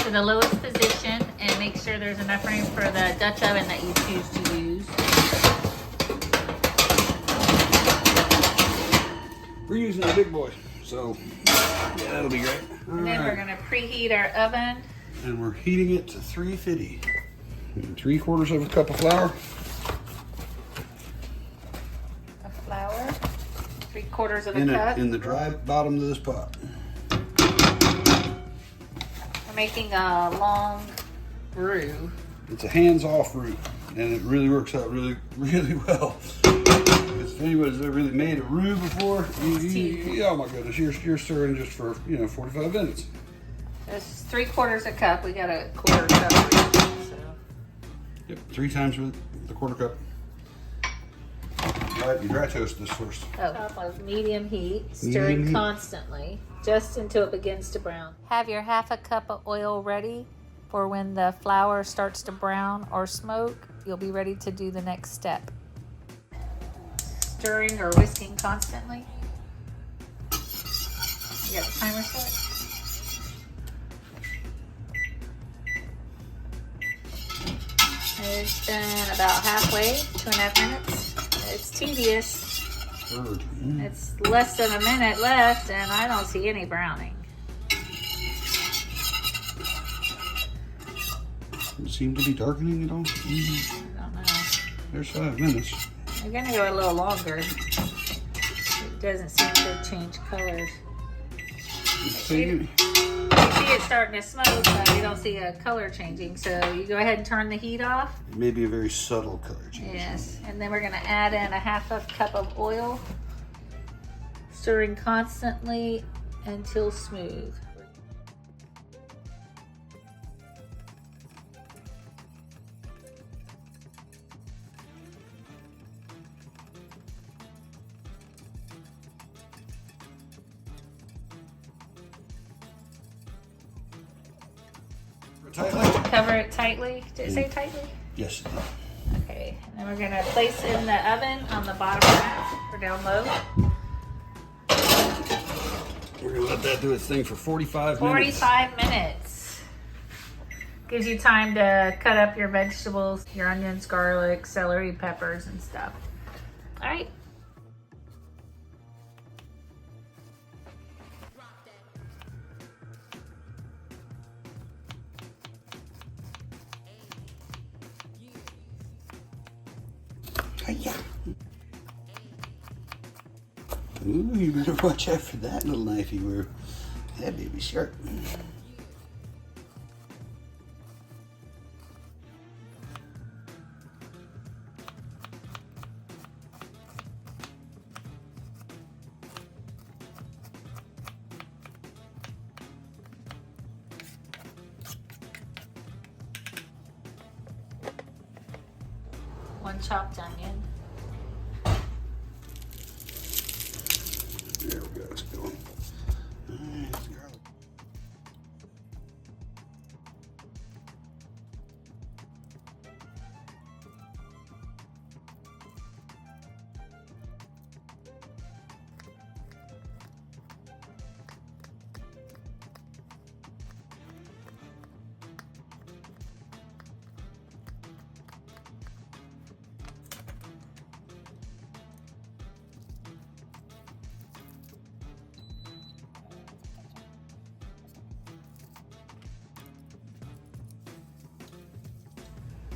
to the lowest position and make sure there's enough room for the Dutch oven that you choose to use. We're using a big boy, so yeah, that'll be great. And then we're gonna preheat our oven. And we're heating it to 350. And 3/4 of a cup of flour. Of flour. 3/4 of a cup. In the dry bottom of this pot. We're making a long roux. It's a hands-off roux, and it really works out really, really well. If anybody's ever really made a roux before, oh my goodness, you're stirring just for 45 minutes. It's 3/4 a cup. We got a 1/4 cup. So. Yep, 3 times with the 1/4 cup. All right, you dry toast this first. Top of medium heat, stirring constantly, just until it begins to brown. Have your 1/2 cup of oil ready for when the flour starts to brown or smoke. You'll be ready to do the next step. Stirring or whisking constantly. You got the timer set? It's been about halfway, 2.5 minutes. It's tedious. It's less than a minute left and I don't see any browning. Doesn't seem to be darkening at all. I don't know. There's 5 minutes. We're gonna go a little longer. It doesn't seem to change colors. You see it starting to smoke, but we don't see a color changing. So you go ahead and turn the heat off. It may be a very subtle color change. Yes, and then we're gonna add in a 1/2 cup of oil, stirring constantly until smooth. Tightly? Cover it tightly. Did it say tightly? Yes. Okay, and then we're gonna place it in the oven on the bottom half or down low. We're gonna let that do its thing for 45 minutes. 45 minutes. Gives you time to cut up your vegetables, your onions, garlic, celery, peppers, and stuff. All right. Yeah. Ooh, you better watch out for that little knifey where that baby's sharp. One chopped onion. There we go, it's going. Alright, garlic.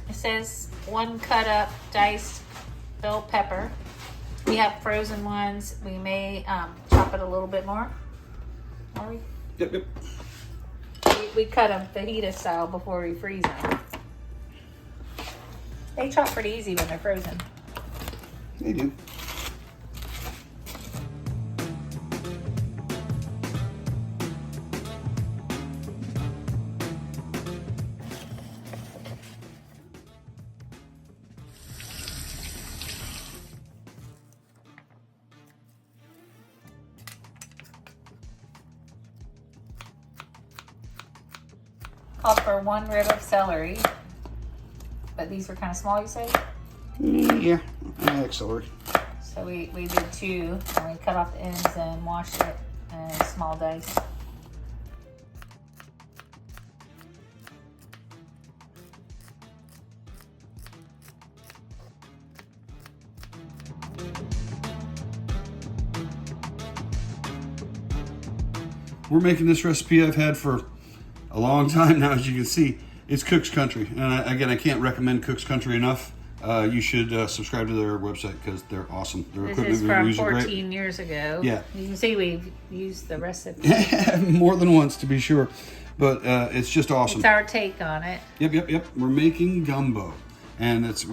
It says 1 cut up diced bell pepper. We have frozen ones. We may chop it a little bit more. Are we? Yep. We cut them fajita style before we freeze them. They chop pretty easy when they're frozen. They do. Called for 1 rib of celery, but these were kind of small, you say? Yeah, I like celery. So we did 2, and we cut off the ends and washed it in small dice. we're making this recipe I've had for a long time now, as you can see. It's Cook's Country, and I can't recommend Cook's Country enough. You should subscribe to their website because they're awesome. Their This equipment is from reviews are 14 great. years ago. Yeah. You can see we've used the recipe. More than once, to be sure. But it's just awesome. It's our take on it. Yep. We're making gumbo, and it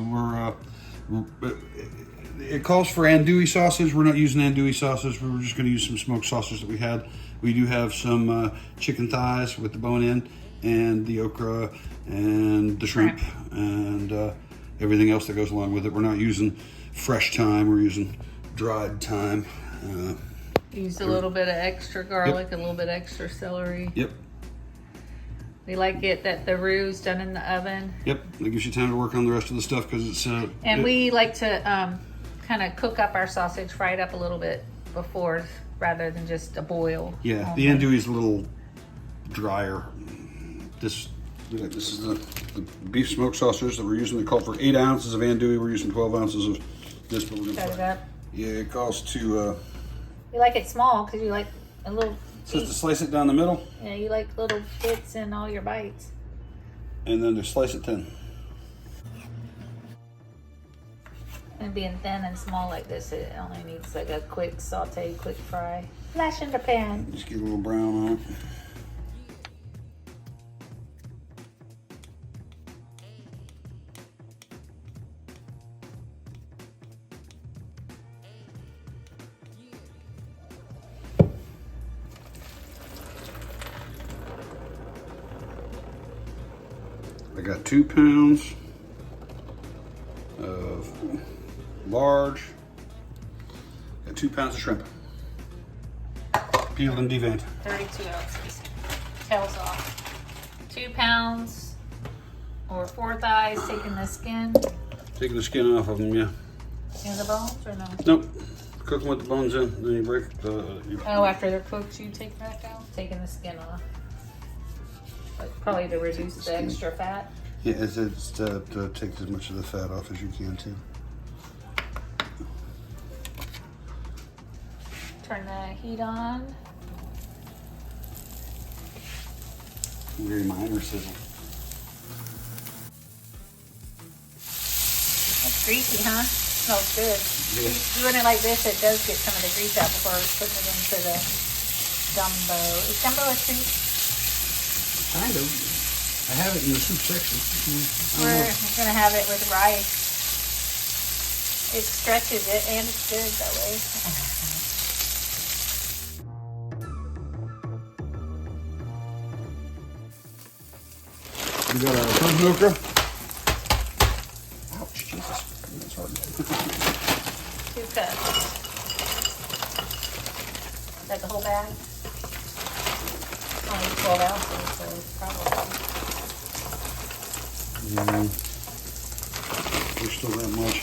calls for andouille sausage. We're not using andouille sausage. We're just going to use some smoked sausage that we had. We do have some chicken thighs with the bone in, and the okra, and the shrimp, and everything else that goes along with it. We're not using fresh thyme. We're using dried thyme. Used a little bit of extra garlic, a little bit extra celery. Yep. We like it that the roux's done in the oven. Yep. That gives you time to work on the rest of the stuff because it's. And we like to kind of cook up our sausage, fry it up a little bit before, rather than just a boil. Yeah, the andouille is a little drier. This is the beef smoked sausage that we're using. They call for 8 ounces of andouille. We're using 12 ounces of this, but we're Cut it up. Yeah, it calls to. You like it small because you like a little. It says to slice it down the middle. Yeah, you like little bits in all your bites. And then to slice it thin. And being thin and small like this, it only needs like a quick saute, quick fry. Flash in the pan. Just get a little brown on it. I got 2 pounds of large, got 2 pounds of shrimp. Peeled and deveined. 32 ounces. Tails off. 2 pounds or 4 thighs, taking the skin. Taking the skin off of them, yeah. And the bones or no? Nope. Cook them with the bones in, then you break the. Oh, after they're cooked, you take that out? Taking the skin off. Like, probably to reduce the extra fat. Yeah, it's to take as much of the fat off as you can too. Turn the heat on. Very minor sizzle. It's greasy, huh? Smells good. Yeah. Doing it like this, it does get some of the grease out before putting it into the gumbo. Is gumbo a soup? Kind of. I have it in the soup section. We're gonna have it with rice. It stretches it and it's good that way. We got our frozen okra. Ouch, Jesus. That's hard. 2 cups. Is that the whole bag? Only 12 ounces, so it's probably. There's still that much.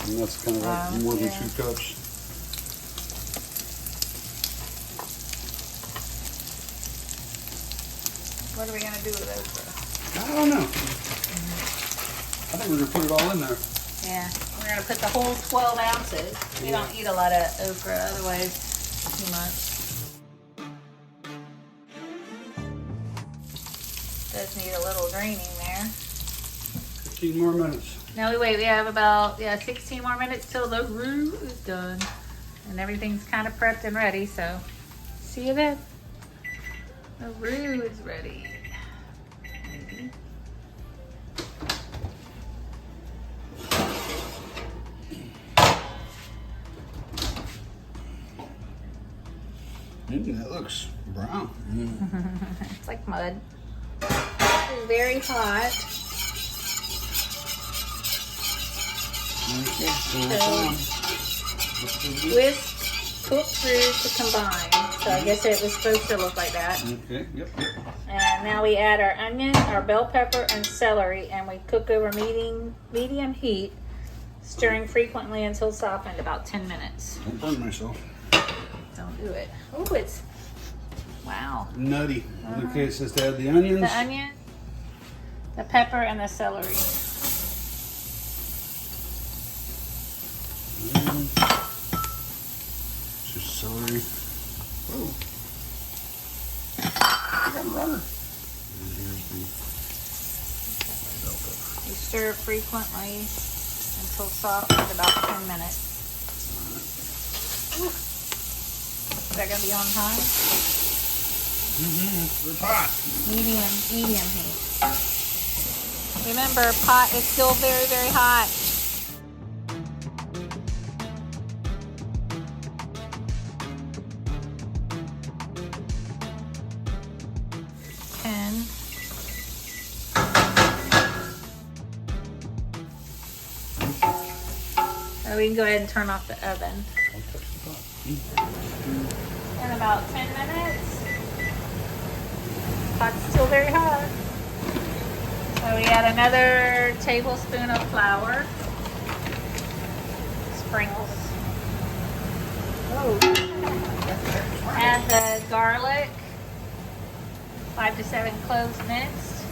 And that's kind of like more than yeah. 2 cups. What are we gonna do with okra? I don't know. I think we're going to put it all in there. Yeah, we're gonna put the whole 12 ounces. We don't eat a lot of okra, otherwise too much. Does need a little draining there. 15 more minutes. Now we wait, we have about 16 more minutes till the roux is done. And everything's kind of prepped and ready, so see you then. The roux is ready. Maybe. That looks brown. It's like mud. It's very hot. Whisk, cooked roux to combine. So I guess it was supposed to look like that. Okay, yep. And now we add our onion, our bell pepper, and celery, and we cook over medium heat, stirring frequently until softened, about 10 minutes. Don't burn myself. Don't do it. Oh, it's, wow. Nutty. Okay, it says to add the onions. The onion, the pepper, and the celery. Just celery. Oh. Stir frequently until soft in about 10 minutes. Ooh. Is that gonna be on high? It's hot. Medium heat. Remember, pot is still very, very hot. So we can go ahead and turn off the oven. In about 10 minutes. Pot's still very hot. So we add another tablespoon of flour. Sprinkles. Oh. Add the garlic. 5 to 7 cloves minced.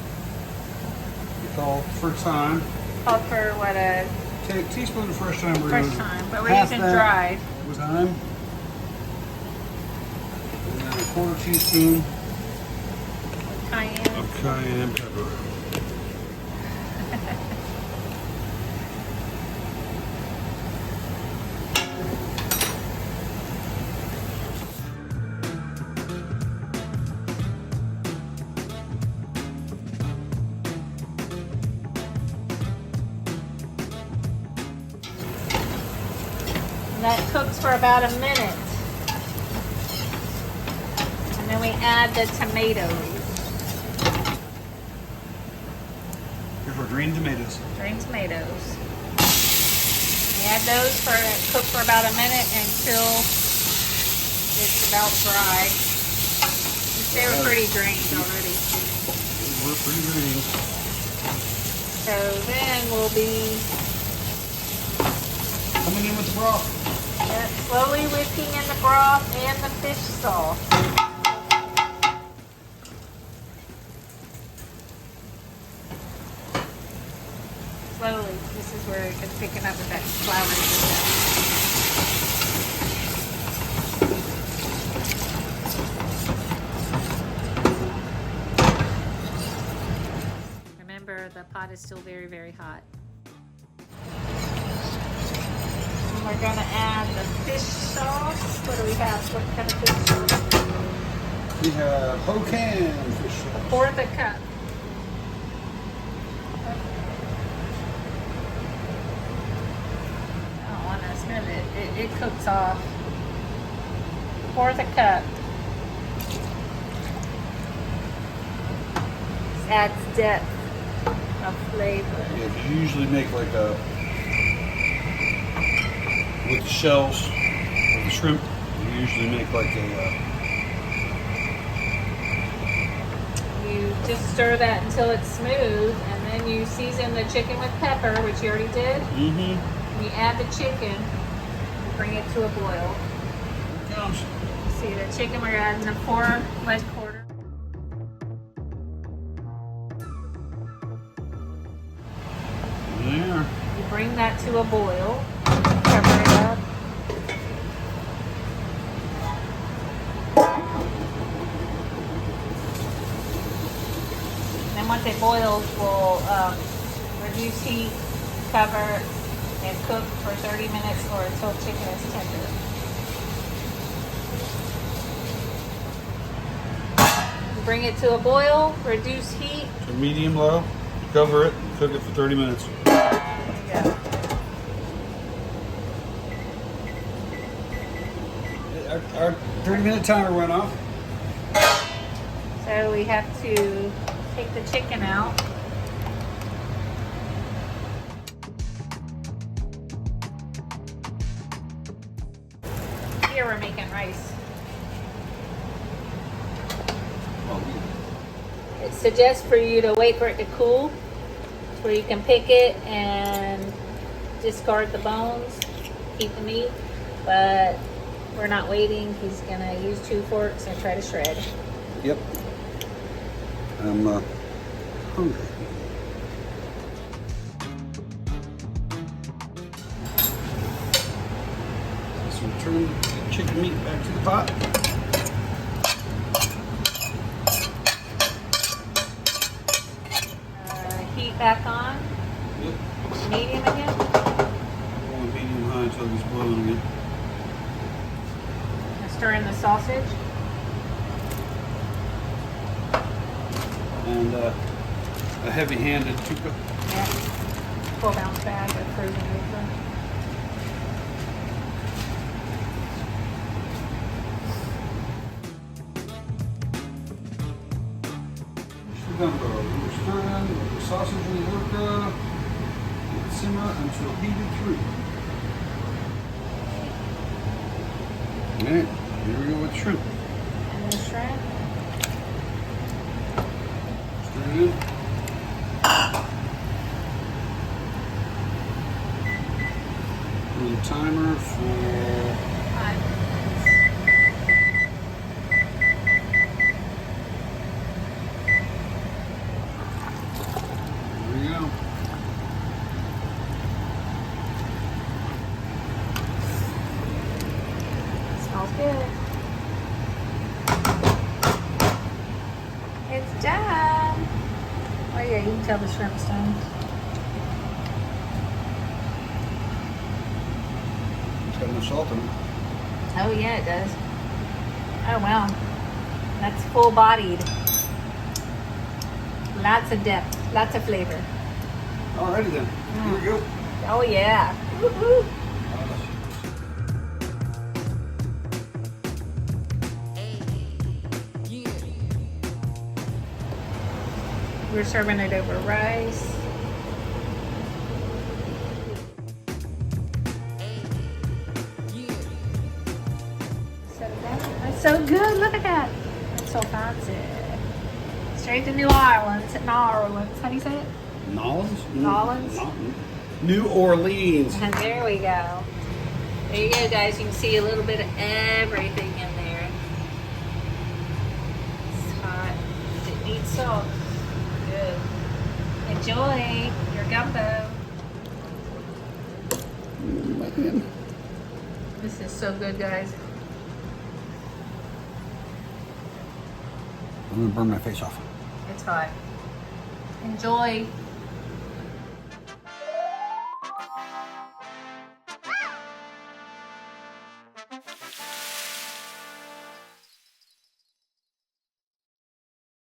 It's all for thyme. Called for what, a teaspoon of fresh thyme. fresh thyme, but we're using dried. With thyme. And then a 1/4 teaspoon Cayenne. of cayenne pepper. And that cooks for about a minute. And then we add the tomatoes. Here for green tomatoes. Green tomatoes. We add those cook for about a minute until it's about dry. They were pretty drained already. We're pretty green. So then we'll be coming in with the broth. slowly whipping in the broth and the fish sauce. Slowly. This is where it's picking up with that flour. Remember, the pot is still very, very hot. And we're going to add the fish sauce. What do we have? What kind of fish sauce? We have Hokan fish sauce. 1/4 cup. It cooks off. 1/4 cup. This adds depth of flavor. Yeah, you usually make like a, with the shells of the shrimp, you usually make like a, You just stir that until it's smooth, and then you season the chicken with pepper, which you already did. You add the chicken. Bring it to a boil. Here it comes. See the chicken, we're adding a 4 leg quarter. There. You bring that to a boil, cover it up. And then once it boils, we'll reduce heat, cover, and cook for 30 minutes or until chicken is tender. Bring it to a boil, reduce heat. So medium low, cover it, and cook it for 30 minutes. Yeah. Our 30-minute timer went off. So we have to take the chicken out. Here we're making rice. It suggests for you to wait for it to cool, where you can pick it and discard the bones, keep the meat, but we're not waiting. He's gonna use 2 forks and try to shred. Yep. I'm hungry. So turn the chicken meat back to the pot. Heat back on. Stir in the sausage. And a heavy-handed 2 cup. Yeah. 12-ounce bag of frozen okra. Gumbo. We're stirring the sausage and the okra. Let it simmer until heated through. Alright, here we go with shrimp. And the shrimp. Stir it in. Put a timer for 5 minutes. There we go. Smells good. It's done. Oh yeah, you can tell the shrimp's done. It's got enough salt in it. Oh yeah, it does. Oh wow. That's full-bodied. Lots of depth, lots of flavor. Alrighty then. Here we go. Oh yeah. Woo-hoo. We're serving it over rice. That's so good. Look at that. That's so fancy. Straight to New Orleans. How do you say it? Nolans? Nolans? New Orleans. And there we go. There you go, guys. You can see a little bit of everything in there. It's hot. It needs salt. Good. Enjoy your gumbo. Man. This is so good, guys. I'm gonna burn my face off. It's hot. Enjoy.